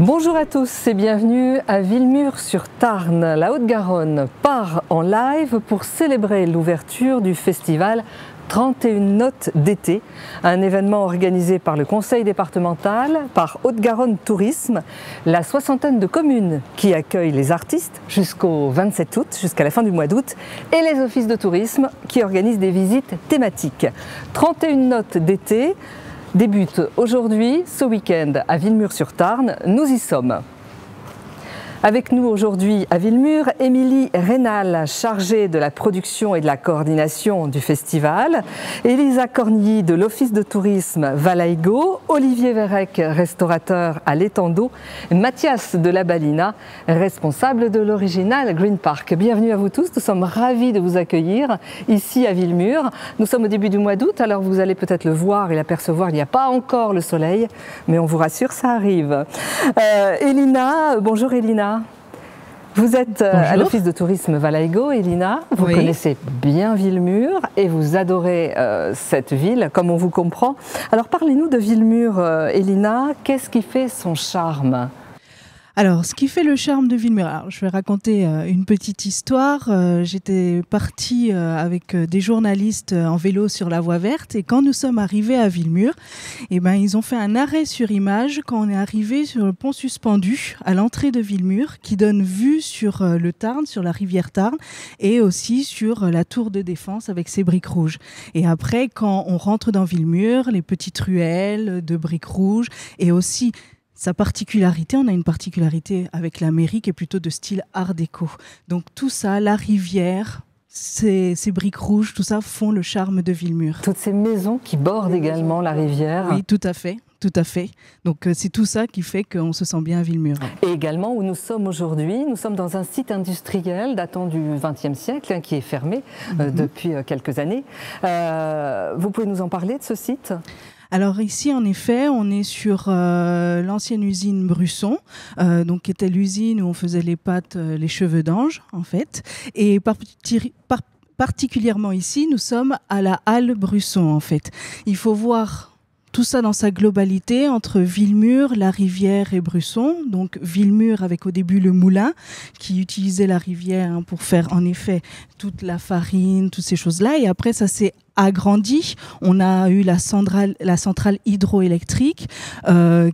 Bonjour à tous et bienvenue à Villemur-sur-Tarn. La Haute-Garonne part en live pour célébrer l'ouverture du festival 31 notes d'été, un événement organisé par le conseil départemental, par Haute-Garonne Tourisme, la soixantaine de communes qui accueillent les artistes jusqu'au 27 août, jusqu'à la fin du mois d'août, et les offices de tourisme qui organisent des visites thématiques. 31 notes d'été débute aujourd'hui, ce week-end, à Villemur-sur-Tarn. Nous y sommes. Avec nous aujourd'hui à Villemur, Émilie Rénal, chargée de la production et de la coordination du festival, Elisa Cornilly de l'Office de tourisme Valaïgo, Olivier Vérec, restaurateur à l'Étang d'Eau, Mathias de la Balina, responsable de l'original Green Park. Bienvenue à vous tous, nous sommes ravis de vous accueillir ici à Villemur. Nous sommes au début du mois d'août, alors vous allez peut-être le voir et l'apercevoir, il n'y a pas encore le soleil, mais on vous rassure, ça arrive. Elina, bonjour Elina. Vous êtes à l'Office de tourisme Valaïgo, Elina. Vous connaissez bien Villemur et vous adorez cette ville, comme on vous comprend. Alors parlez-nous de Villemur, Elina. Qu'est-ce qui fait son charme ? Alors, ce qui fait le charme de Villemur, alors, je vais raconter une petite histoire. J'étais partie avec des journalistes en vélo sur la voie verte et quand nous sommes arrivés à Villemur, ils ont fait un arrêt sur image quand on est arrivé sur le pont suspendu à l'entrée de Villemur qui donne vue sur le Tarn, sur la rivière Tarn et aussi sur la tour de défense avec ses briques rouges. Et après, quand on rentre dans Villemur, les petites ruelles de briques rouges et aussi sa particularité, on a une particularité avec la mairie qui est plutôt de style art déco. Donc tout ça, la rivière, ces briques rouges, tout ça font le charme de Villemur. Toutes ces maisons qui bordent également la rivière. Oui, tout à fait. Tout à fait. Donc c'est tout ça qui fait qu'on se sent bien à Villemur. Et également où nous sommes aujourd'hui, nous sommes dans un site industriel datant du XXe siècle qui est fermé depuis quelques années. Vous pouvez nous en parler de ce site ? Alors ici, en effet, on est sur l'ancienne usine Brusson, donc qui était l'usine où on faisait les pâtes, les cheveux d'ange, en fait. Et particulièrement ici, nous sommes à la halle Brusson, en fait. Il faut voir tout ça dans sa globalité entre Villemur, la rivière et Brusson. Donc Villemur avec au début le moulin qui utilisait la rivière pour faire en effet toute la farine, toutes ces choses-là. Et après ça s'est agrandi. On a eu la centrale hydroélectrique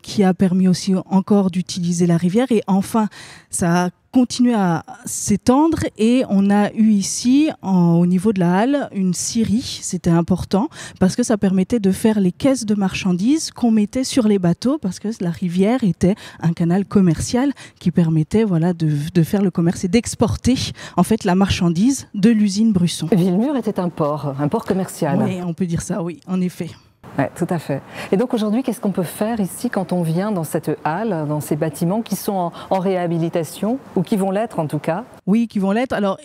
qui a permis aussi encore d'utiliser la rivière. Et enfin, ça a continué à s'étendre et on a eu ici, au niveau de la halle, une scierie. C'était important parce que ça permettait de faire les caisses de marchandises qu'on mettait sur les bateaux parce que la rivière était un canal commercial qui permettait de faire le commerce et d'exporter en fait la marchandise de l'usine Brusson. Villemur était un port commercial. Oui, on peut dire ça, oui, en effet. Oui, tout à fait. Et donc aujourd'hui, qu'est-ce qu'on peut faire ici quand on vient dans cette halle, dans ces bâtiments qui sont en réhabilitation, ou qui vont l'être en tout cas ? Oui, qui vont l'être. Alors,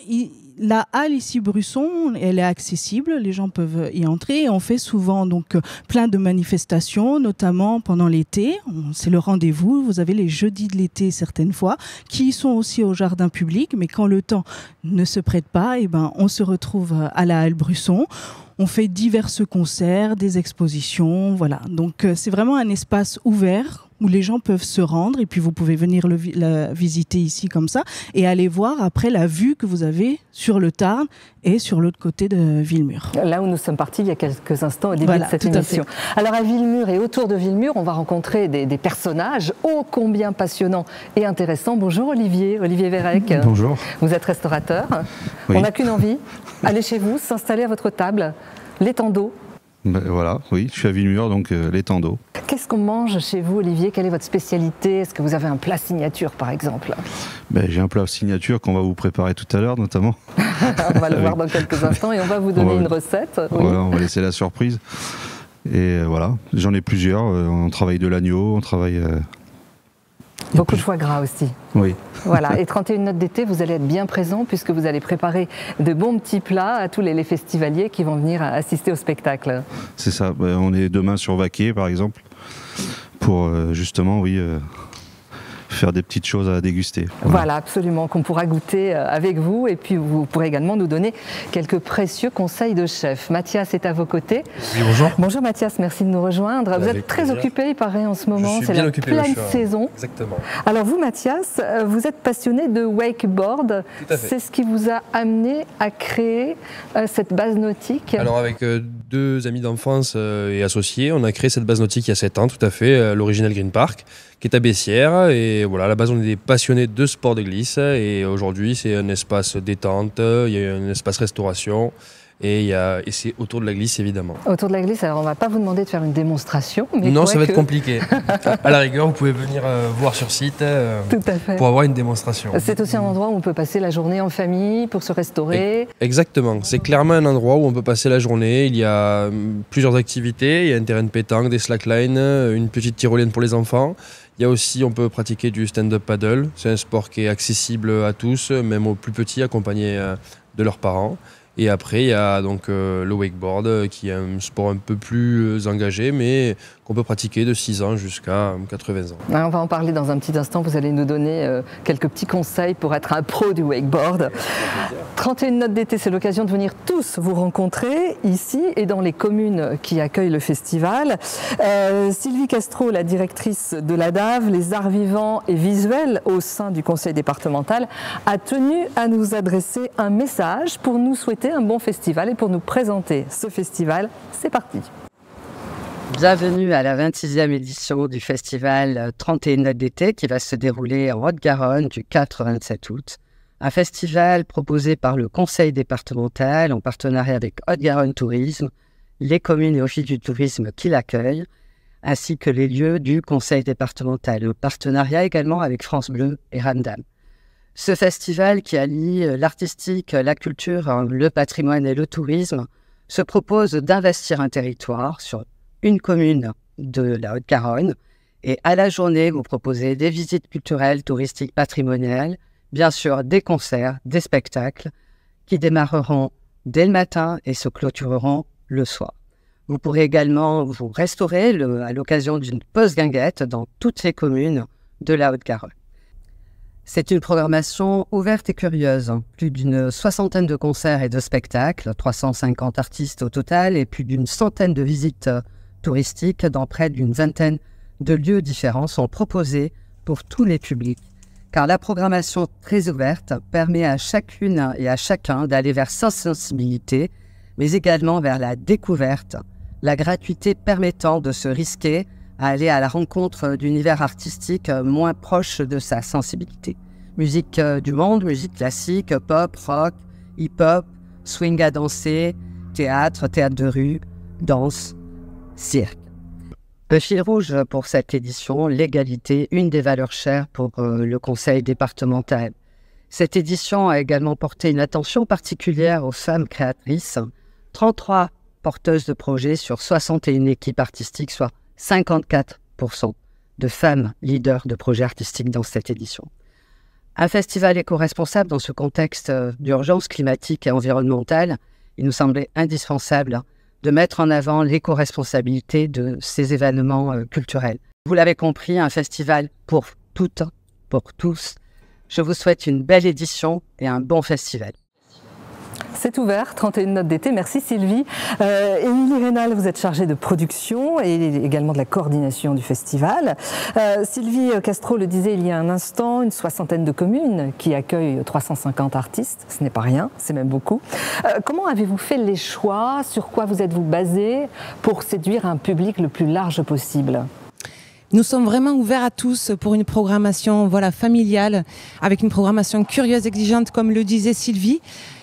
la halle ici Brusson, elle est accessible, les gens peuvent y entrer et on fait souvent donc plein de manifestations, notamment pendant l'été. C'est le rendez-vous. Vous avez les jeudis de l'été certaines fois, qui sont aussi au jardin public, mais quand le temps ne se prête pas, on se retrouve à la halle Brusson. On fait divers concerts, des expositions, voilà. Donc c'est vraiment un espace ouvert où les gens peuvent se rendre et puis vous pouvez venir la visiter ici comme ça et aller voir après la vue que vous avez sur le Tarn et sur l'autre côté de Villemur. Là où nous sommes partis il y a quelques instants au début de cette émission. Alors à Villemur et autour de Villemur, on va rencontrer des personnages ô combien passionnants et intéressants. Bonjour Olivier Vérec. Bonjour. Vous êtes restaurateur. Oui. On n'a qu'une envie, aller chez vous, s'installer à votre table, l'Étang d'Eau. Voilà, oui, je suis à Villemur, donc l'Étang d'Eau. Qu'est-ce qu'on mange chez vous, Olivier ? Quelle est votre spécialité ? Est-ce que vous avez un plat signature, par exemple ? J'ai un plat signature qu'on va vous préparer tout à l'heure, notamment. On va le voir dans quelques instants et on va vous donner une recette. Oui. Voilà, on va laisser la surprise. Et voilà, j'en ai plusieurs. On travaille de l'agneau, on travaille... Beaucoup de foie gras aussi. Oui. Voilà, et 31 notes d'été, vous allez être bien présents puisque vous allez préparer de bons petits plats à tous les festivaliers qui vont venir assister au spectacle. C'est ça, on est demain sur Vaquet par exemple, pour justement, faire des petites choses à déguster. Voilà, absolument, qu'on pourra goûter avec vous. Et puis vous pourrez également nous donner quelques précieux conseils de chef. Mathias est à vos côtés. Oui, bonjour. Bonjour Mathias, merci de nous rejoindre. Vous êtes très occupé, il paraît, en ce moment. C'est la pleine saison. Exactement. Alors vous, Mathias, vous êtes passionné de wakeboard. Tout à fait. C'est ce qui vous a amené à créer cette base nautique. Alors avec deux amis d'enfance et associés, on a créé cette base nautique il y a 7 ans, tout à fait, l'Original Green Park, qui est à Bessières. Et voilà, à la base, on est des passionnés de sport de glisse. Et aujourd'hui, c'est un espace détente, il y a un espace restauration. Et c'est autour de la glisse, évidemment. Autour de la glisse, alors on ne va pas vous demander de faire une démonstration. Mais non, ça va être compliqué. À la rigueur, vous pouvez venir voir sur site Tout à fait. pour avoir une démonstration. C'est aussi un endroit où on peut passer la journée en famille pour se restaurer. Exactement, c'est clairement un endroit où on peut passer la journée. Il y a plusieurs activités, il y a un terrain de pétanque, des slacklines, une petite tyrolienne pour les enfants. Il y a aussi, on peut pratiquer du stand-up paddle. C'est un sport qui est accessible à tous, même aux plus petits, accompagnés de leurs parents. Et après, il y a donc le wakeboard, qui est un sport un peu plus engagé, mais qu'on peut pratiquer de 6 ans jusqu'à 80 ans. On va en parler dans un petit instant. Vous allez nous donner quelques petits conseils pour être un pro du wakeboard. 31 notes d'été, c'est l'occasion de venir tous vous rencontrer ici et dans les communes qui accueillent le festival. Sylvie Castro, la directrice de la DAV, les arts vivants et visuels au sein du conseil départemental, a tenu à nous adresser un message pour nous souhaiter un bon festival et pour nous présenter ce festival. C'est parti. Bienvenue à la 26e édition du festival 31 notes d'été qui va se dérouler en Haute-Garonne du 4 au 27 août. Un festival proposé par le conseil départemental en partenariat avec Haute-Garonne Tourisme, les communes et offices du tourisme qui l'accueillent, ainsi que les lieux du conseil départemental, en partenariat également avec France Bleu et Ramdam. Ce festival qui allie l'artistique, la culture, le patrimoine et le tourisme se propose d'investir un territoire sur une commune de la Haute-Garonne et à la journée, vous proposez des visites culturelles, touristiques, patrimoniales, bien sûr des concerts, des spectacles qui démarreront dès le matin et se clôtureront le soir. Vous pourrez également vous restaurer à l'occasion d'une pause guinguette dans toutes les communes de la Haute-Garonne. C'est une programmation ouverte et curieuse. Plus d'une 60aine de concerts et de spectacles, 350 artistes au total et plus d'une centaine de visites touristiques dans près d'une vingtaine de lieux différents sont proposés pour tous les publics. Car la programmation très ouverte permet à chacune et à chacun d'aller vers sa sensibilité, mais également vers la découverte, la gratuité permettant de se risquer à aller à la rencontre d'univers artistiques moins proches de sa sensibilité. Musique du monde, musique classique, pop, rock, hip-hop, swing à danser, théâtre, théâtre de rue, danse, cirque. Le fil rouge pour cette édition, l'égalité, une des valeurs chères pour le conseil départemental. Cette édition a également porté une attention particulière aux femmes créatrices, 33 porteuses de projets sur 61 équipes artistiques, soit 54% de femmes leaders de projets artistiques dans cette édition. Un festival éco-responsable dans ce contexte d'urgence climatique et environnementale, il nous semblait indispensable de mettre en avant l'éco-responsabilité de ces événements culturels. Vous l'avez compris, un festival pour toutes, pour tous. Je vous souhaite une belle édition et un bon festival. C'est ouvert, 31 notes d'été. Merci Sylvie. Émilie Rénal, vous êtes chargée de production et également de la coordination du festival. Sylvie Castro le disait il y a un instant, une 60aine de communes qui accueillent 350 artistes. Ce n'est pas rien, c'est même beaucoup. Comment avez-vous fait les choix? Sur quoi vous êtes-vous basé pour séduire un public le plus large possible? Nous sommes vraiment ouverts à tous pour une programmation familiale, avec une programmation curieuse, exigeante, comme le disait Sylvie.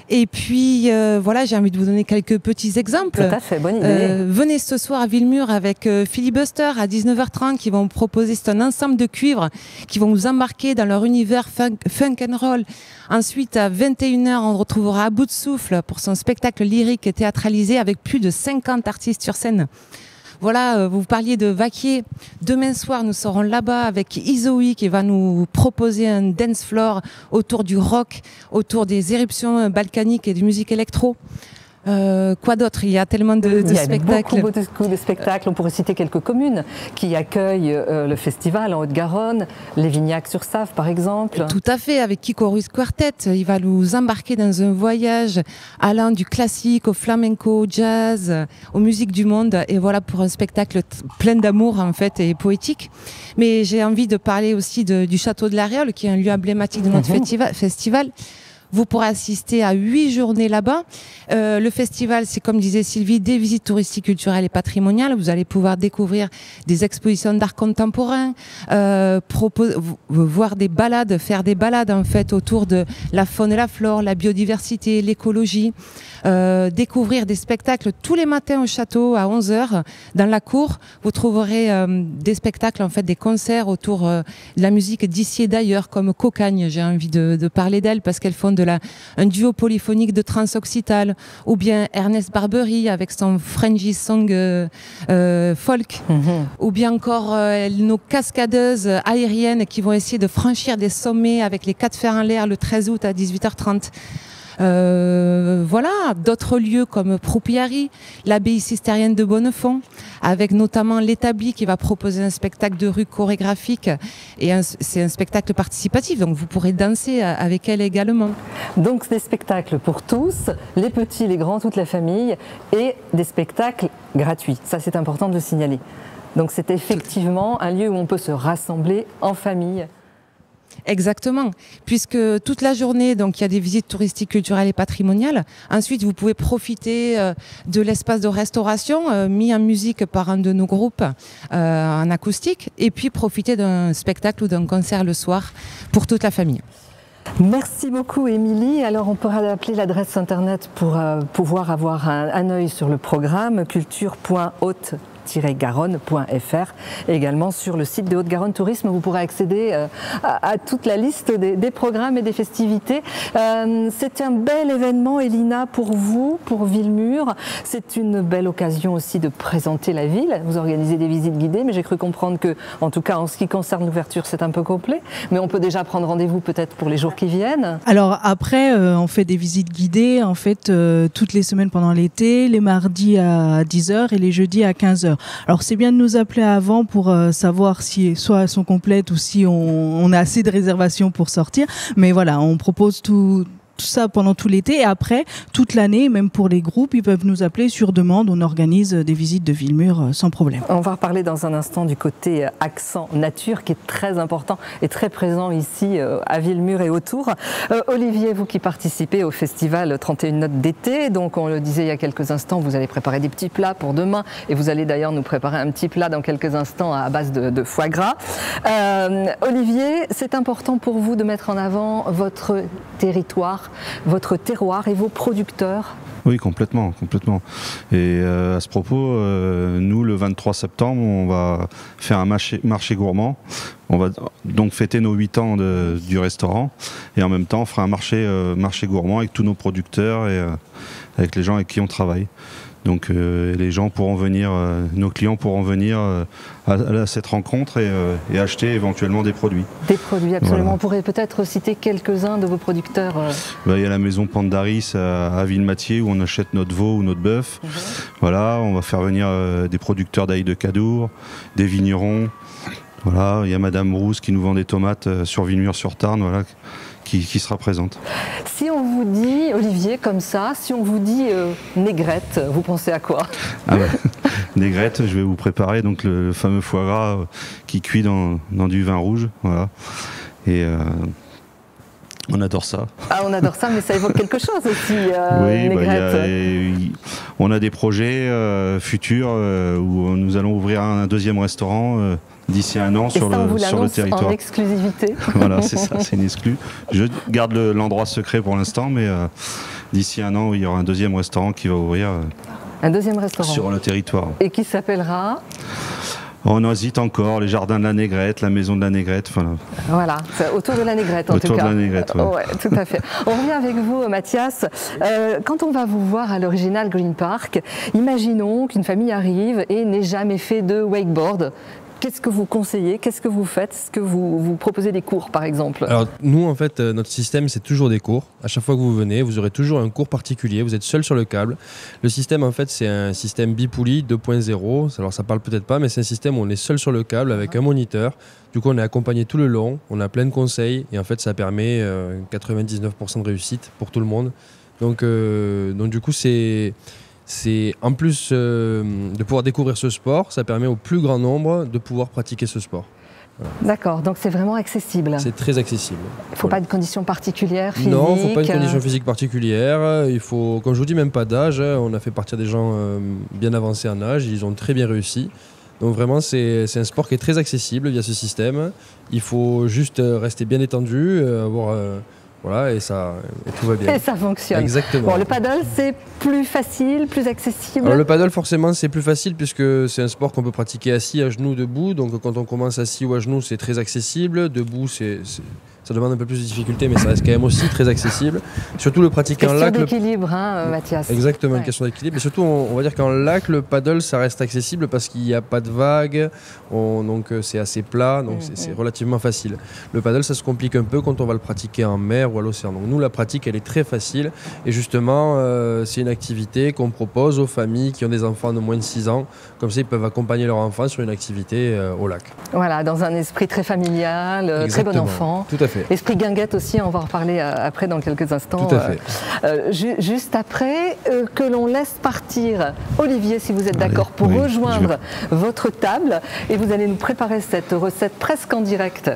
Et puis, j'ai envie de vous donner quelques petits exemples. Tout à fait, bonne idée. Venez ce soir à Villemur avec Filibuster à 19h30 qui vont vous proposer, c'est un ensemble de cuivres qui vont vous embarquer dans leur univers funk and roll. Ensuite, à 21h, on retrouvera À bout de souffle pour son spectacle lyrique et théâtralisé avec plus de 50 artistes sur scène. Voilà, vous parliez de Vaquier. Demain soir, nous serons là-bas avec Izoï qui va nous proposer un dance floor autour du rock, autour des éruptions balkaniques et de musique électro. Quoi d'autre? Il y a tellement de spectacles. Il y a beaucoup de spectacles. On pourrait citer quelques communes qui accueillent le festival en Haute-Garonne, les Vignac-sur-Save par exemple. Tout à fait, avec Kiko Ruiz Quartet. Il va nous embarquer dans un voyage allant du classique au flamenco, au jazz, aux musiques du monde. Et voilà, pour un spectacle plein d'amour en fait et poétique. Mais j'ai envie de parler aussi du Château de la Réole, qui est un lieu emblématique de notre festival. Vous pourrez assister à 8 journées là-bas. Le festival, c'est comme disait Sylvie, des visites touristiques, culturelles et patrimoniales. Vous allez pouvoir découvrir des expositions d'art contemporain, voir des balades, faire des balades en fait autour de la faune et la flore, la biodiversité, l'écologie. Découvrir des spectacles tous les matins au château à 11h. Dans la cour, vous trouverez des spectacles, en fait, des concerts autour de la musique d'ici et d'ailleurs, comme Cocagne. J'ai envie de parler d'elle parce qu'elles font un duo polyphonique de trans-occital, ou bien Ernest Barbery avec son Frenzy Song folk, ou bien encore nos cascadeuses aériennes qui vont essayer de franchir des sommets avec les 4 fers en l'air le 13 août à 18h30. Voilà, d'autres lieux comme Proupiary, l'abbaye cistérienne de Bonnefond, avec notamment l'Établi qui va proposer un spectacle de rue chorégraphique et c'est un spectacle participatif, donc vous pourrez danser avec elle également. Donc des spectacles pour tous, les petits, les grands, toute la famille, et des spectacles gratuits. Ça, c'est important de le signaler. Donc c'est effectivement un lieu où on peut se rassembler en famille. Exactement, puisque toute la journée, donc il y a des visites touristiques, culturelles et patrimoniales. Ensuite, vous pouvez profiter de l'espace de restauration mis en musique par un de nos groupes en acoustique, et puis profiter d'un spectacle ou d'un concert le soir pour toute la famille. Merci beaucoup Émilie. Alors on pourra appeler l'adresse internet pour pouvoir avoir un œil sur le programme culture.haute-garonne.fr. Également sur le site de Haute-Garonne Tourisme, vous pourrez accéder à toute la liste des programmes et des festivités. C'est un bel événement, Elina, pour vous, pour Villemur. C'est une belle occasion aussi de présenter la ville. Vous organisez des visites guidées, mais j'ai cru comprendre que, en tout cas en ce qui concerne l'ouverture, c'est un peu complet. Mais on peut déjà prendre rendez-vous peut-être pour les jours qui viennent. Alors après, on fait des visites guidées en fait toutes les semaines pendant l'été, les mardis à 10h et les jeudis à 15h. Alors c'est bien de nous appeler avant pour savoir si soit elles sont complètes ou si on a assez de réservations pour sortir. Mais voilà, on propose tout ça pendant tout l'été et après, toute l'année, même pour les groupes, ils peuvent nous appeler sur demande. On organise des visites de Villemur sans problème. On va reparler dans un instant du côté accent nature qui est très important et très présent ici à Villemur et autour. Olivier, vous qui participez au festival 31 notes d'été, donc on le disait il y a quelques instants, vous allez préparer des petits plats pour demain et vous allez d'ailleurs nous préparer un petit plat dans quelques instants à base de foie gras. Olivier, c'est important pour vous de mettre en avant votre territoire, votre terroir et vos producteurs? Oui, complètement. Et à ce propos, nous, le 23 septembre, on va faire un marché gourmand. On va donc fêter nos 8 ans du restaurant et en même temps, on fera un marché gourmand avec tous nos producteurs et avec les gens avec qui on travaille. Donc les gens pourront venir, nos clients pourront venir à cette rencontre et acheter éventuellement des produits. Des produits, absolument. Voilà. On pourrait peut-être citer quelques-uns de vos producteurs. Il y a la maison Pandaris à Ville-Mathieu où on achète notre veau ou notre bœuf. Voilà, on va faire venir des producteurs d'ail de Cadour, des vignerons. Voilà, il y a Madame Rousse qui nous vend des tomates sur Villemur-sur-Tarn. Voilà. Qui sera présente. Si on vous dit, Olivier, comme ça, si on vous dit négrette, vous pensez à quoi? Ah ouais. Négrette, je vais vous préparer donc le fameux foie gras qui cuit dans du vin rouge. Voilà. Et on adore ça. Ah, on adore ça, mais ça évoque quelque chose aussi, oui, négrette. On a des projets futurs où nous allons ouvrir un deuxième restaurant d'ici un an sur le territoire. En exclusivité. Voilà, c'est ça, c'est une exclue. Je garde l'endroit secret pour l'instant, mais d'ici un an, il y aura un deuxième restaurant qui va ouvrir. Un deuxième restaurant sur le territoire. Et qui s'appellera? On hésite encore, les jardins de la Négrette, la maison de la Négrette. Voilà, autour de la Négrette en tout cas. Autour de la Négrette, oui. Ouais, tout à fait. On revient avec vous, Mathias. Quand on va vous voir à l'Original Green Park, imaginons qu'une famille arrive et n'ait jamais fait de wakeboard. qu'est-ce que vous conseillez? Qu'est-ce que vous faites? Est-ce que vous proposez des cours, par exemple? Alors nous, en fait, notre système, c'est toujours des cours. À chaque fois que vous venez, vous aurez toujours un cours particulier. Vous êtes seul sur le câble. Le système, en fait, c'est un système bipoulie 2.0. Alors ça parle peut-être pas, mais c'est un système où on est seul sur le câble avec un moniteur. Du coup, on est accompagné tout le long. On a plein de conseils et en fait, ça permet 99% de réussite pour tout le monde. Donc du coup, c'est en plus de pouvoir découvrir ce sport, ça permet au plus grand nombre de pouvoir pratiquer ce sport. Voilà. D'accord, donc c'est vraiment accessible. C'est très accessible. Il ne faut pas de conditions particulières physiques? Non, il ne faut pas une condition physique particulière. Il faut, comme je vous dis, même pas d'âge. On a fait partir des gens bien avancés en âge. Ils ont très bien réussi. Donc vraiment, c'est un sport qui est très accessible via ce système. Il faut juste rester bien détendu, voilà, et tout va bien. Et ça fonctionne. Exactement. Bon, le paddle, c'est plus facile, plus accessible? Alors, le paddle, forcément, c'est plus facile puisque c'est un sport qu'on peut pratiquer assis, à genoux, debout. Donc quand on commence assis ou à genoux, c'est très accessible. Debout, ça demande un peu plus de difficulté, mais ça reste quand même aussi très accessible. Surtout le pratiquer en lac. Question d'équilibre, hein, Mathias. Exactement, une question d'équilibre. Et surtout, on va dire qu'en lac, le paddle, ça reste accessible parce qu'il n'y a pas de vagues, donc c'est assez plat, donc c'est relativement facile. Le paddle, ça se complique un peu quand on va le pratiquer en mer ou à l'océan. Donc nous, la pratique, elle est très facile. Et justement, c'est une activité qu'on propose aux familles qui ont des enfants de moins de 6 ans. Comme ça, ils peuvent accompagner leur enfant sur une activité au lac. Voilà, dans un esprit très familial, Exactement. très bon enfant. Tout à fait. Esprit guinguette aussi, on va en reparler après dans quelques instants. Tout à fait. Juste après, que l'on laisse partir Olivier, si vous êtes d'accord, pour rejoindre votre table. Et vous allez nous préparer cette recette presque en direct,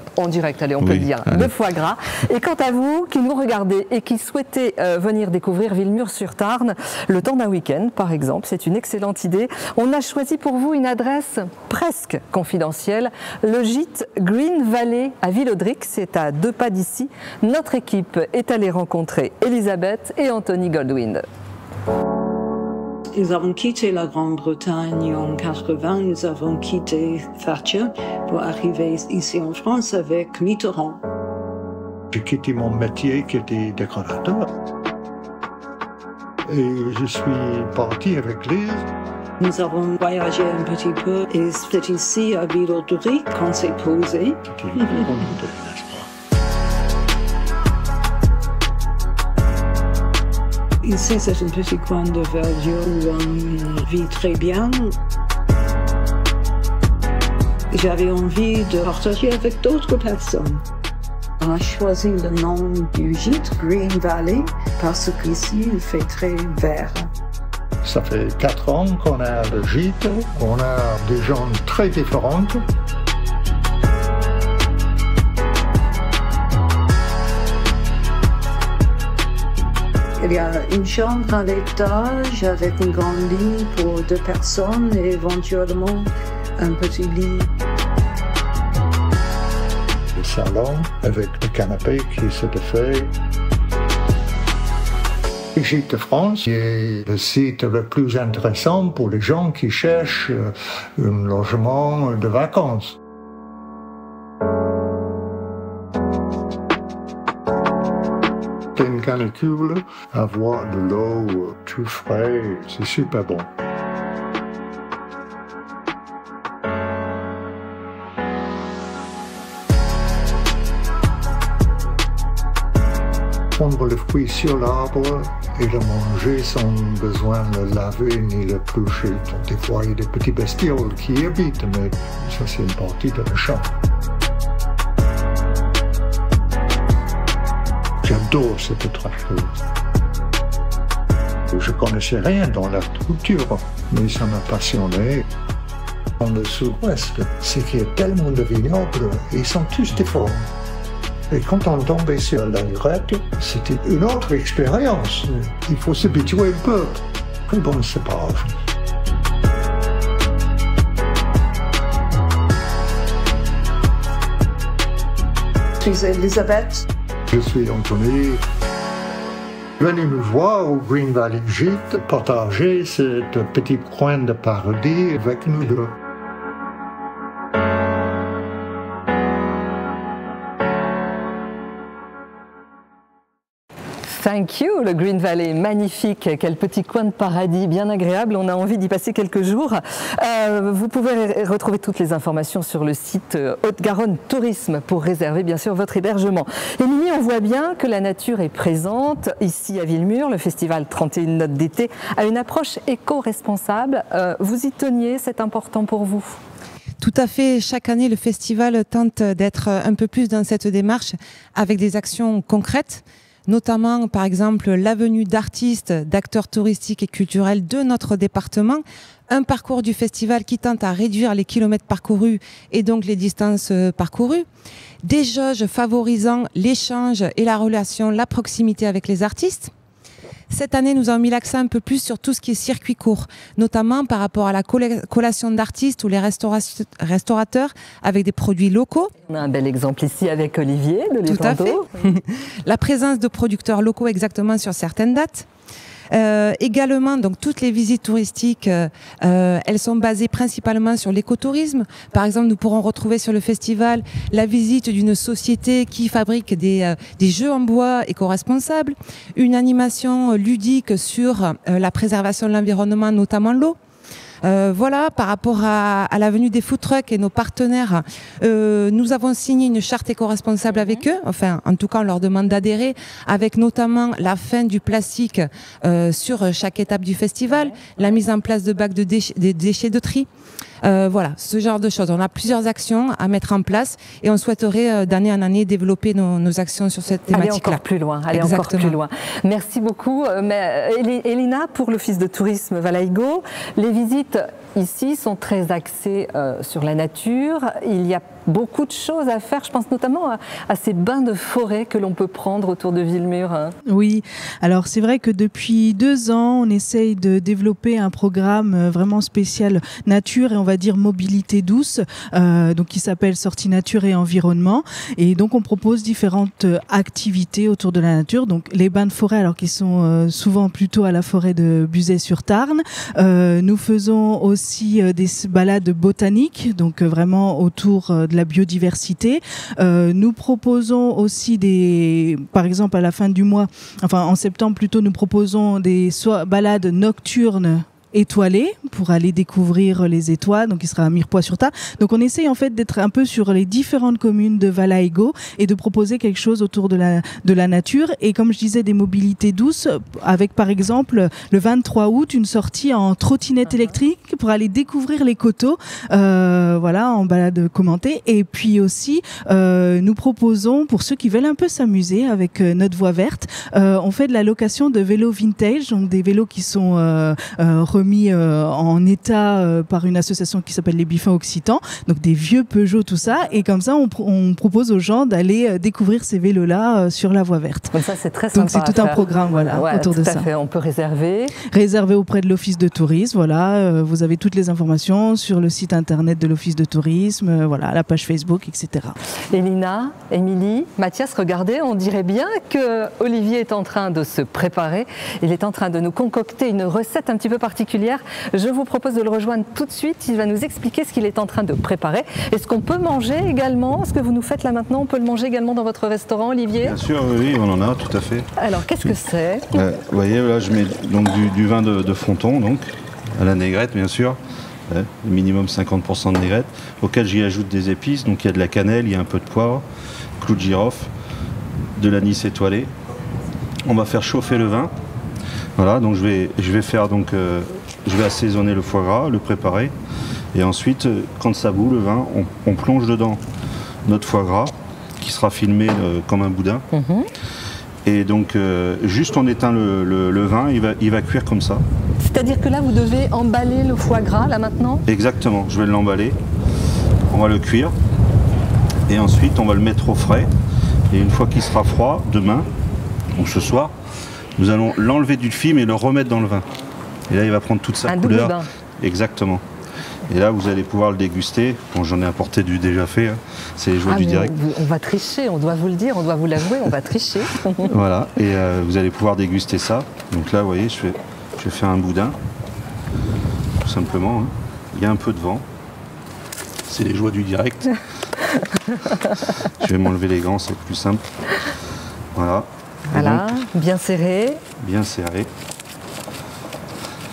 allez, on peut le dire, de foie gras. Et quant à vous, qui nous regardez et qui souhaitez venir découvrir Villemur-sur-Tarn, le temps d'un week-end, par exemple, c'est une excellente idée. On a choisi pour vous une adresse presque confidentielle, le gîte Green Valley à Villaudric, c'est à 2 pas d'ici. Notre équipe est allée rencontrer Elisabeth et Anthony Goldwyn. Nous avons quitté la Grande-Bretagne en 80, nous avons quitté Thatcher pour arriver ici en France avec Mitterrand. J'ai quitté mon métier qui était décorateur et je suis parti avec Lise. Nous avons voyagé un petit peu et c'est ici à Villaudric qu'on s'est posé. C'était une grande idée, n'est-ce pas? Ici, c'est un petit coin de verdure où on vit très bien. J'avais envie de partager avec d'autres personnes. On a choisi le nom du gîte, Green Valley, parce qu'ici, il fait très vert. Ça fait 4 ans qu'on a le gîte, on a des gens très différents. Il y a une chambre à l'étage avec une grande lit pour 2 personnes et éventuellement un petit lit. Le salon avec le canapé qui se défait. Le gîte de France est le site le plus intéressant pour les gens qui cherchent un logement de vacances. Une canicule, avoir de l'eau tout frais, c'est super bon. Prendre le fruit sur l'arbre et le manger sans besoin de le laver ni le ploucher. Des fois, il y a des petits bestioles qui y habitent, mais ça, c'est une partie de la chambre. J'adore cette autre chose. Je ne connaissais rien dans l'agriculture, mais ça m'a passionné. Dans le sud-ouest, c'est qu'il y a tellement de vignobles, et ils sont tous différents. Et quand on tombait sur la lurette, c'était une autre expérience. Il faut s'habituer un peu. Mais bon, c'est pas grave. Je suis Elisabeth. Je suis Anthony. Venez nous voir au Green Valley Gîte, partager ce petit coin de paradis avec nous deux. Thank you, le Green Valley, magnifique, quel petit coin de paradis, bien agréable, on a envie d'y passer quelques jours. Vous pouvez retrouver toutes les informations sur le site Haute-Garonne Tourisme pour réserver bien sûr votre hébergement. Émilie, on voit bien que la nature est présente ici à Villemur, le festival 31 notes d'été a une approche éco-responsable. Vous y teniez, c'est important pour vous? Tout à fait. Chaque année, le festival tente d'être un peu plus dans cette démarche avec des actions concrètes, notamment par exemple la venue d'artistes, d'acteurs touristiques et culturels de notre département, un parcours du festival qui tente à réduire les kilomètres parcourus et donc les distances parcourues, des jauges favorisant l'échange et la relation, la proximité avec les artistes. Cette année, nous avons mis l'accent un peu plus sur tout ce qui est circuit court, notamment par rapport à la collation d'artistes ou les restaurateurs avec des produits locaux. On a un bel exemple ici avec Olivier de l'Étando. Tout à fait. La présence de producteurs locaux exactement sur certaines dates. Également, donc toutes les visites touristiques, elles sont basées principalement sur l'écotourisme. Par exemple, nous pourrons retrouver sur le festival la visite d'une société qui fabrique des jeux en bois éco-responsables, une animation ludique sur la préservation de l'environnement, notamment l'eau. Voilà, par rapport à la venue des food trucks et nos partenaires, nous avons signé une charte éco-responsable avec eux. Enfin, en tout cas, on leur demande d'adhérer, avec notamment la fin du plastique sur chaque étape du festival, la mise en place de bacs de déchets de tri. Voilà, ce genre de choses. On a plusieurs actions à mettre en place et on souhaiterait d'année en année développer nos actions sur cette thématique-là. Aller encore plus loin. Aller encore plus loin. Merci beaucoup. Elina, pour l'Office de tourisme Valaïgo, les visites ici sont très axées sur la nature. Il y a beaucoup de choses à faire. Je pense notamment à ces bains de forêt que l'on peut prendre autour de Villemur. Oui, alors c'est vrai que depuis 2 ans, on essaye de développer un programme vraiment spécial nature et on va dire mobilité douce, donc qui s'appelle Sortie Nature et Environnement. Et donc on propose différentes activités autour de la nature. Donc les bains de forêt, alors qui sont souvent plutôt à la forêt de Buzet-sur-Tarn. Nous faisons aussi des balades botaniques, donc vraiment autour de la biodiversité. Nous proposons aussi par exemple à la fin du mois, enfin en septembre plutôt, nous proposons des balades nocturnes étoilés pour aller découvrir les étoiles, donc il sera à Mirepoix-sur-Tarn. Donc on essaye en fait d'être un peu sur les différentes communes de Valaïgo et de proposer quelque chose autour de la nature et comme je disais des mobilités douces avec par exemple le 23 août une sortie en trottinette électrique pour aller découvrir les coteaux voilà en balade commentée et puis aussi nous proposons pour ceux qui veulent un peu s'amuser avec notre voie verte on fait de la location de vélos vintage, donc des vélos qui sont remis en état par une association qui s'appelle les Biffins Occitans, donc des vieux Peugeot, tout ça, et comme ça on propose aux gens d'aller découvrir ces vélos-là sur la voie verte. Donc ça c'est très sympa. Donc c'est tout un programme autour de ça. Fait. On peut réserver. Réserver auprès de l'Office de tourisme, voilà, vous avez toutes les informations sur le site internet de l'Office de tourisme, voilà, la page Facebook, etc. Elina, Émilie, Mathias, regardez, on dirait bien que Olivier est en train de se préparer, il est en train de nous concocter une recette un petit peu particulière. Je vous propose de le rejoindre tout de suite. Il va nous expliquer ce qu'il est en train de préparer. Est-ce qu'on peut manger également ce que vous nous faites là maintenant? On peut le manger également dans votre restaurant, Olivier? Bien sûr, oui, on en a, tout à fait. Alors, qu'est-ce que c'est? Vous voyez, là, je mets donc du vin de Fonton, donc, à la négrette, bien sûr. Minimum 50% de négrette, auquel j'y ajoute des épices. Donc, il y a de la cannelle, il y a un peu de poivre, clou de girofle, de l'anis étoilé. On va faire chauffer le vin. Voilà, donc je vais assaisonner le foie gras, le préparer. Et ensuite, quand ça bout, le vin, on plonge dedans notre foie gras, qui sera filmé comme un boudin. Et donc, juste on éteint le vin, il va cuire comme ça. C'est-à-dire que là, vous devez emballer le foie gras, là, maintenant? Exactement, je vais l'emballer. On va le cuire. Et ensuite, on va le mettre au frais. Et une fois qu'il sera froid, demain, ou ce soir, nous allons l'enlever du film et le remettre dans le vin. Et là, il va prendre toute sa couleur. Double bain. Exactement. Et là, vous allez pouvoir le déguster. Bon, j'en ai apporté du déjà fait. Hein. C'est les joies du direct. On va tricher, on doit vous le dire, on doit vous l'avouer, on va tricher. Voilà. Et vous allez pouvoir déguster ça. Donc là, vous voyez, je vais faire un boudin. Tout simplement. Hein. Il y a un peu de vent. C'est les joies du direct. Je vais m'enlever les gants, c'est plus simple. Voilà. Voilà, bien serré. Bien serré.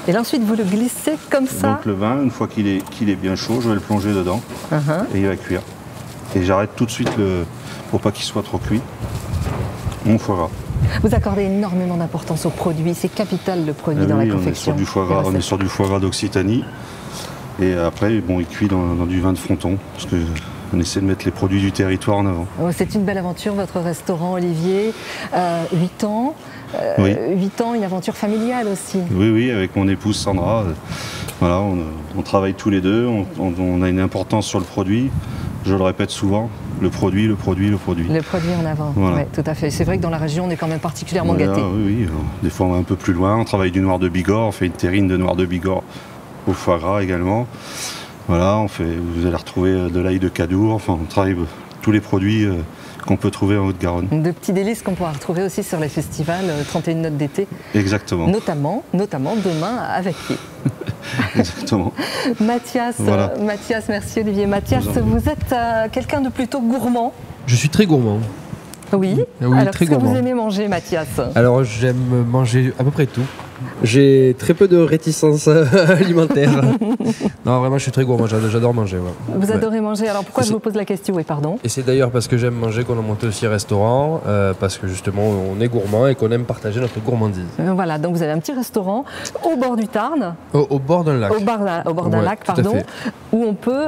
Et là, ensuite, vous le glissez comme ça. Donc le vin, une fois qu'il est bien chaud, je vais le plonger dedans et il va cuire. Et j'arrête tout de suite pour pas qu'il soit trop cuit. Mon foie gras. Vous accordez énormément d'importance au produit, c'est capital le produit dans la confection. On est sur du foie gras d'Occitanie. Et après, bon, il cuit dans du vin de Fronton, parce qu'on essaie de mettre les produits du territoire en avant. C'est une belle aventure, votre restaurant, Olivier. 8 ans. Oui. 8 ans, une aventure familiale aussi. Oui, avec mon épouse Sandra. Voilà, on travaille tous les deux, on a une importance sur le produit. Je le répète souvent, le produit. Le produit en avant, voilà. Tout à fait. C'est vrai que dans la région, on est quand même particulièrement gâtés. Oui, des fois on va un peu plus loin, on travaille du noir de Bigorre, on fait une terrine de noir de Bigorre au foie gras également. Voilà, vous allez retrouver de l'ail de Cadour, enfin on travaille tous les produits qu'on peut trouver en Haute-Garonne. De petits délices qu'on pourra retrouver aussi sur les festivals 31 notes d'été. Exactement. Notamment demain avec pied. Exactement. Mathias, merci Olivier. Mathias, vous êtes quelqu'un de plutôt gourmand. Je suis très gourmand. Oui, alors qu'est-ce que vous aimez manger, Mathias? Alors j'aime manger à peu près tout. J'ai très peu de réticence alimentaire. Non, vraiment, je suis très gourmand, j'adore manger. Ouais. Vous adorez manger, alors pourquoi je vous pose la question? Oui, pardon. Et c'est d'ailleurs parce que j'aime manger qu'on a monté aussi un restaurant, parce que justement, on est gourmand et qu'on aime partager notre gourmandise. Voilà, donc vous avez un petit restaurant au bord du Tarn. Au bord d'un lac. Au bord d'un lac, pardon, où on peut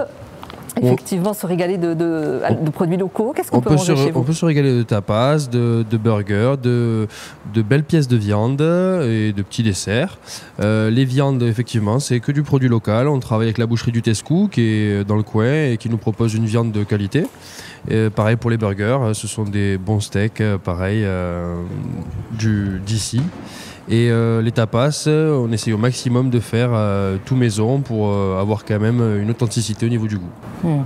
effectivement se régaler de produits locaux. Qu'est-ce qu'on peut manger chez vous? On peut se régaler de tapas, de burgers, de belles pièces de viande et de petits desserts. Les viandes, effectivement, c'est que du produit local. On travaille avec la boucherie du Tescou qui est dans le coin et qui nous propose une viande de qualité. Pareil pour les burgers, ce sont des bons steaks, pareil, d'ici. Et les tapas, on essaye au maximum de faire tout maison pour avoir quand même une authenticité au niveau du goût.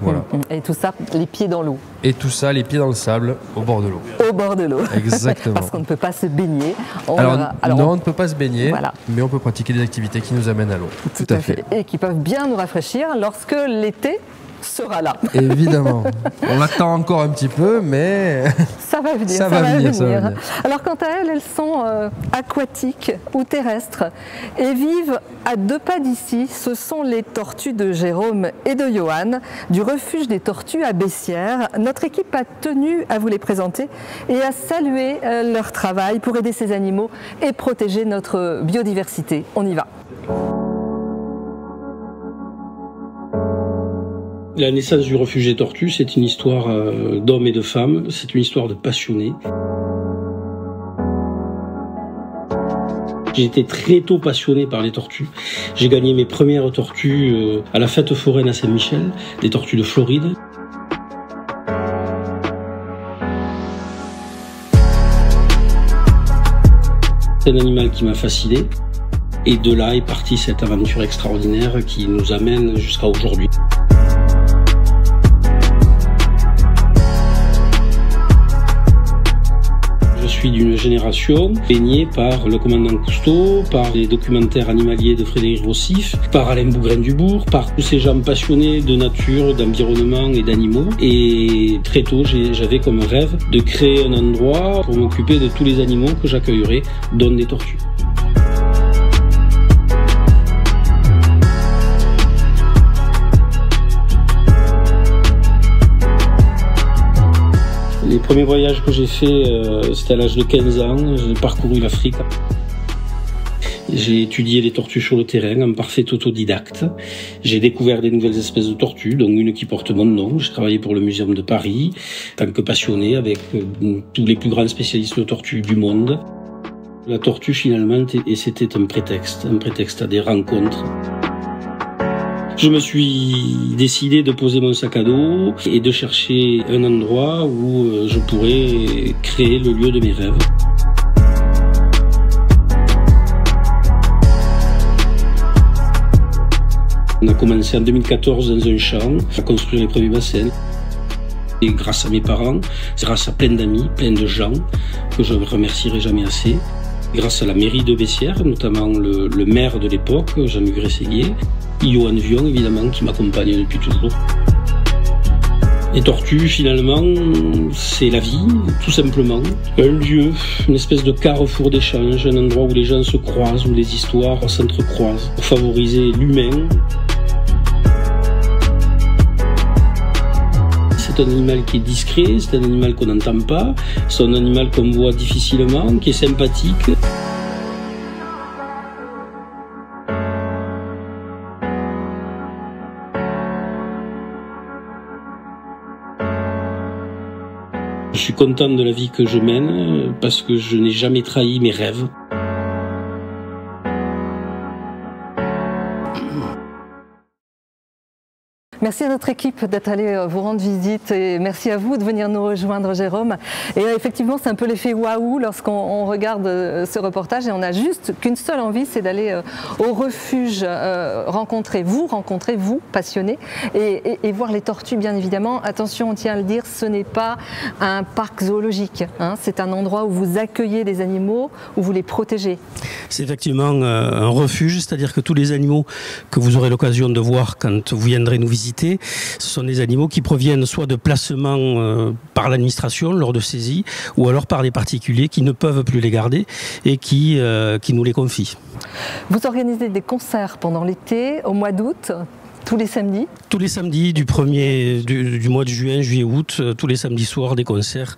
Voilà. Et tout ça, les pieds dans l'eau. Et tout ça, les pieds dans le sable, au bord de l'eau. Au bord de l'eau. Exactement. Parce qu'on ne peut pas se baigner. Non, on ne peut pas se baigner, mais on peut pratiquer des activités qui nous amènent à l'eau. Tout à fait. Et qui peuvent bien nous rafraîchir lorsque l'été sera là. Évidemment. On l'attend encore un petit peu, mais ça va venir. Ça va venir. Alors quant à elles sont aquatiques ou terrestres et vivent à 2 pas d'ici. Ce sont les tortues de Jérôme et de Johan du refuge des tortues à Bessières. Notre équipe a tenu à vous les présenter et à saluer leur travail pour aider ces animaux et protéger notre biodiversité. On y va. La naissance du refuge des tortues, c'est une histoire d'hommes et de femmes, c'est une histoire de passionnés. J'ai été très tôt passionné par les tortues. J'ai gagné mes premières tortues à la fête foraine à Saint-Michel, des tortues de Floride. C'est un animal qui m'a fasciné. Et de là est partie cette aventure extraordinaire qui nous amène jusqu'à aujourd'hui. Je suis d'une génération baignée par le commandant Cousteau, par les documentaires animaliers de Frédéric Rossif, par Alain Bougraine-Dubourg, par tous ces gens passionnés de nature, d'environnement et d'animaux. Et très tôt, j'avais comme rêve de créer un endroit pour m'occuper de tous les animaux que j'accueillerais, dont des tortues. Les premiers voyages que j'ai faits, c'était à l'âge de 15 ans. J'ai parcouru l'Afrique. J'ai étudié les tortues sur le terrain en parfait autodidacte. J'ai découvert des nouvelles espèces de tortues, dont une qui porte mon nom. J'ai travaillé pour le Muséum de Paris, en tant que passionné avec tous les plus grands spécialistes de tortues du monde. La tortue, finalement, c'était un prétexte à des rencontres. Je me suis décidé de poser mon sac à dos et de chercher un endroit où je pourrais créer le lieu de mes rêves. On a commencé en 2014 dans un champ à construire les premiers bassins. Et grâce à mes parents, grâce à plein d'amis, plein de gens que je ne remercierai jamais assez. Grâce à la mairie de Bessières, notamment le maire de l'époque, Jean-Luc Grességuier, Johan Vion, évidemment, qui m'accompagne depuis toujours. Les tortues, finalement, c'est la vie, tout simplement. Un lieu, une espèce de carrefour d'échange, un endroit où les gens se croisent, où les histoires s'entrecroisent, pour favoriser l'humain. C'est un animal qui est discret, c'est un animal qu'on n'entend pas, c'est un animal qu'on voit difficilement, qui est sympathique. Je suis content de la vie que je mène parce que je n'ai jamais trahi mes rêves. Merci à notre équipe d'être allé vous rendre visite et merci à vous de venir nous rejoindre, Jérôme. Et effectivement, c'est un peu l'effet waouh lorsqu'on regarde ce reportage et on n'a juste qu'une seule envie, c'est d'aller au refuge, rencontrer vous, passionnés, et voir les tortues, bien évidemment. Attention, on tient à le dire, ce n'est pas un parc zoologique, hein, c'est un endroit où vous accueillez des animaux, où vous les protégez. C'est effectivement un refuge, c'est-à-dire que tous les animaux que vous aurez l'occasion de voir quand vous viendrez nous visiter, ce sont des animaux qui proviennent soit de placements par l'administration lors de saisies, ou alors par des particuliers qui ne peuvent plus les garder et qui nous les confient. Vous organisez des concerts pendant l'été, au mois d'août, tous les samedis? Tous les samedis du mois de juin, juillet, août, tous les samedis soirs, des concerts.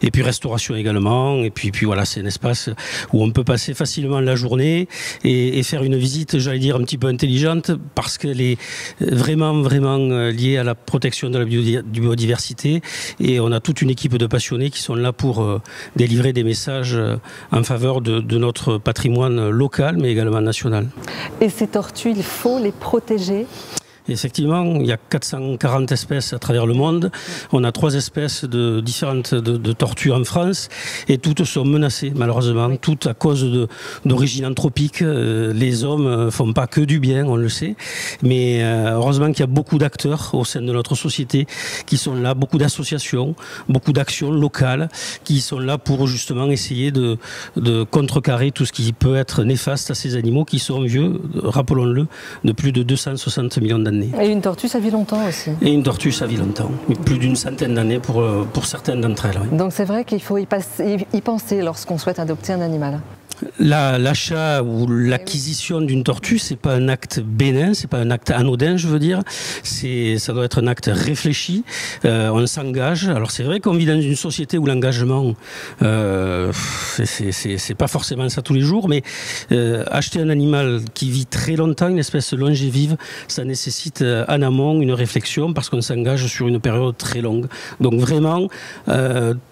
Et puis restauration également. Et puis voilà, c'est un espace où on peut passer facilement la journée et faire une visite, j'allais dire, un petit peu intelligente, parce qu'elle est vraiment liée à la protection de la biodiversité. Et on a toute une équipe de passionnés qui sont là pour délivrer des messages en faveur de notre patrimoine local, mais également national. Et ces tortues, il faut les protéger? Effectivement, il y a 440 espèces à travers le monde. On a 3 espèces différentes de tortues en France et toutes sont menacées, malheureusement, toutes à cause d'origine anthropique. Les hommes font pas que du bien, on le sait, mais heureusement qu'il y a beaucoup d'acteurs au sein de notre société qui sont là, beaucoup d'associations, beaucoup d'actions locales qui sont là pour justement essayer de contrecarrer tout ce qui peut être néfaste à ces animaux qui sont vieux, rappelons-le, de plus de 260 millions d'années. Et une tortue, ça vit longtemps aussi. Et une tortue, ça vit longtemps. Plus d'une centaine d'années pour certaines d'entre elles. Oui. Donc c'est vrai qu'il faut y penser lorsqu'on souhaite adopter un animal. L'achat ou l'acquisition d'une tortue, c'est pas un acte bénin, c'est pas un acte anodin, je veux dire. Ça doit être un acte réfléchi. On s'engage. Alors c'est vrai qu'on vit dans une société où l'engagement, c'est pas forcément ça tous les jours, mais acheter un animal qui vit très longtemps, une espèce longévive, ça nécessite en amont une réflexion parce qu'on s'engage sur une période très longue. Donc vraiment,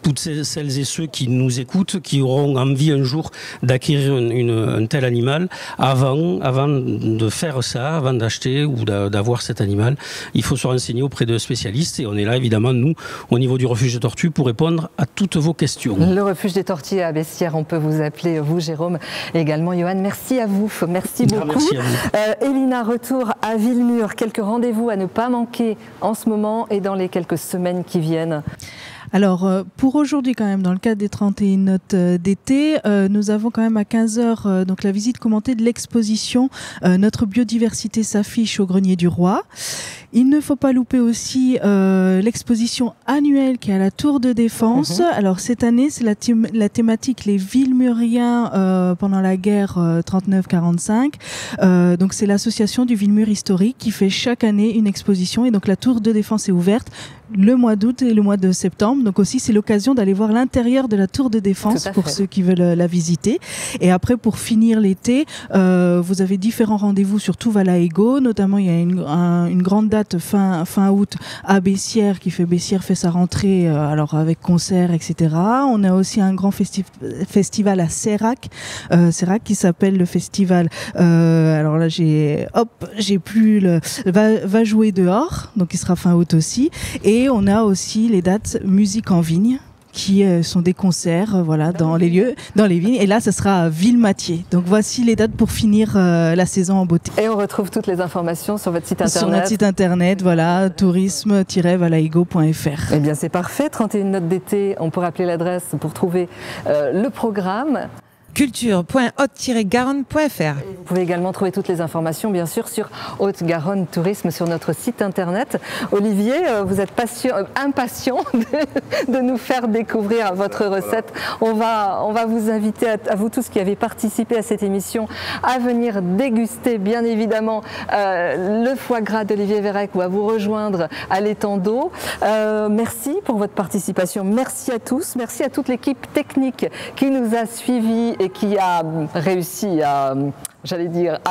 toutes celles et ceux qui nous écoutent, qui auront envie un jour d'acquérir un tel animal, avant de faire ça, avant d'acheter ou d'avoir cet animal, il faut se renseigner auprès de spécialistes et on est là évidemment nous au niveau du refuge des tortues pour répondre à toutes vos questions. Le refuge des tortues à Bessières, on peut vous appeler vous Jérôme et également Johan. Merci à vous, merci beaucoup. Merci à vous. Elina, retour à Villemur, quelques rendez-vous à ne pas manquer en ce moment et dans les quelques semaines qui viennent. Alors, pour aujourd'hui quand même, dans le cadre des 31 notes d'été, nous avons quand même à 15h donc la visite commentée de l'exposition Notre biodiversité s'affiche au Grenier du Roi. Il ne faut pas louper aussi l'exposition annuelle qui est à la Tour de Défense. Alors cette année, c'est la thématique les Villemuriens pendant la guerre 39-45. Donc c'est l'association du Villemur historique qui fait chaque année une exposition et donc la Tour de Défense est ouverte le mois d'août et le mois de septembre. Donc aussi, c'est l'occasion d'aller voir l'intérieur de la Tour de Défense pour ceux qui veulent la visiter. Et après, pour finir l'été, vous avez différents rendez-vous sur tout Valaego. Notamment, il y a une grande date fin août à Bessières Bessières fait sa rentrée alors avec concerts, etc. On a aussi un grand festival à Sérac qui s'appelle le festival. Alors là, j'ai plus le va jouer dehors. Donc, il sera fin août aussi. Et on a aussi les dates musique en vigne qui sont des concerts dans les lieux, dans les vignes. Et là, ce sera à Villematier. Donc voici les dates pour finir la saison en beauté. Et on retrouve toutes les informations sur votre site internet. Sur notre site internet, voilà, tourisme-valaego.fr. Eh bien, c'est parfait. 31 notes d'été. On peut rappeler l'adresse pour trouver le programme. culture.haute-garonne.fr. Vous pouvez également trouver toutes les informations, bien sûr, sur Haute-Garonne Tourisme sur notre site internet. Olivier, vous êtes impatient de nous faire découvrir votre recette. On va vous inviter, à vous tous qui avez participé à cette émission, à venir déguster, bien évidemment, le foie gras d'Olivier Vérec ou à vous rejoindre à l'étang d'eau. Merci pour votre participation. Merci à tous. Merci à toute l'équipe technique qui nous a suivis et qui a réussi à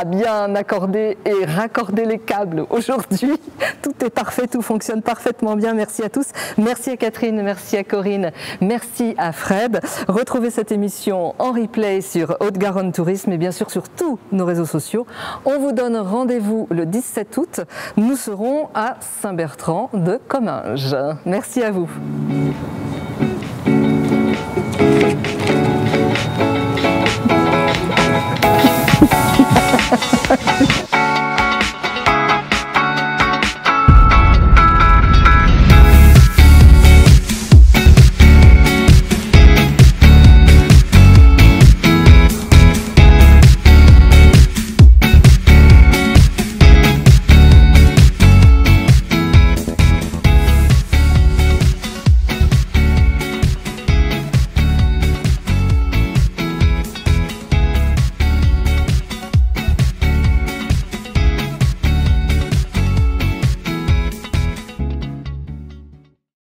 bien accorder et raccorder les câbles aujourd'hui. Tout est parfait, tout fonctionne parfaitement bien. Merci à tous. Merci à Catherine, merci à Corinne, merci à Fred. Retrouvez cette émission en replay sur Haute-Garonne Tourisme et bien sûr sur tous nos réseaux sociaux. On vous donne rendez-vous le 17 août. Nous serons à Saint-Bertrand de Comminges. Merci à vous.